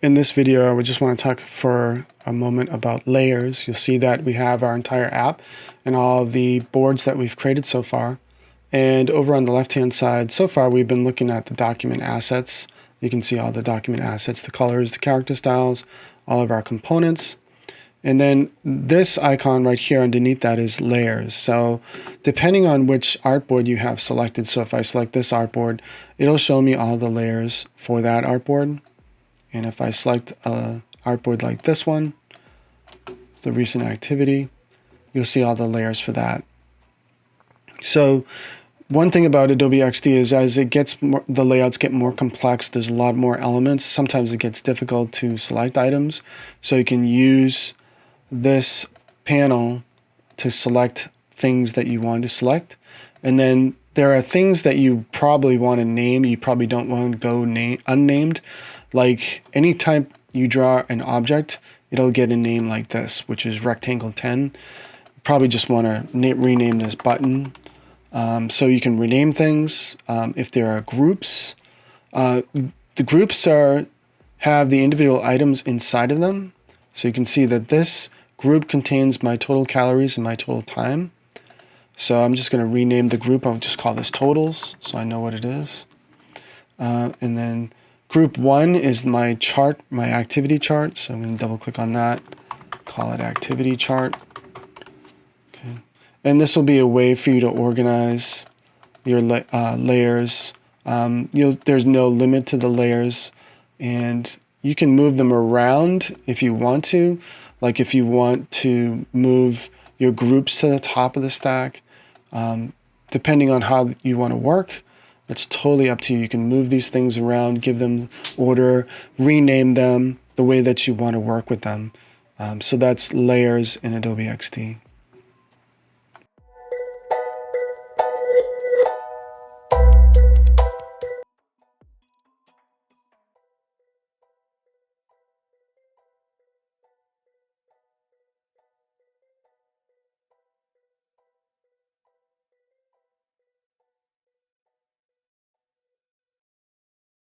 In this video, I just want to talk for a moment about layers. You'll see that we have our entire app and all the boards that we've created so far. And over on the left-hand side, so far we've been looking at the document assets. You can see all the document assets, the colors, the character styles, all of our components. And then this icon right here underneath that is layers. So depending on which artboard you have selected, so if I select this artboard, it'll show me all the layers for that artboard. And if I select an artboard like this one, the recent activity, you'll see all the layers for that. So one thing about Adobe XD is as it gets more, the layouts get more complex, there's a lot more elements. Sometimes it gets difficult to select items. So you can use this panel to select things that you want to select. And then there are things that you probably want to name. You probably don't want to go unnamed. Like anytime you draw an object, it'll get a name like this, which is rectangle 10. Probably just want to rename this button. So you can rename things. If there are groups, the groups have the individual items inside of them. So you can see that this group contains my total calories and my total time. So I'm just going to rename the group. I'll just call this totals so I know what it is. And then group 1 is my chart, my activity chart. So I'm going to double click on that, call it activity chart. Okay. And this will be a way for you to organize your layers. There's no limit to the layers, and you can move them around if you want to. Like if you want to move your groups to the top of the stack, depending on how you want to work, it's totally up to you. You can move these things around, give them order, rename them the way that you want to work with them. So that's layers in Adobe XD.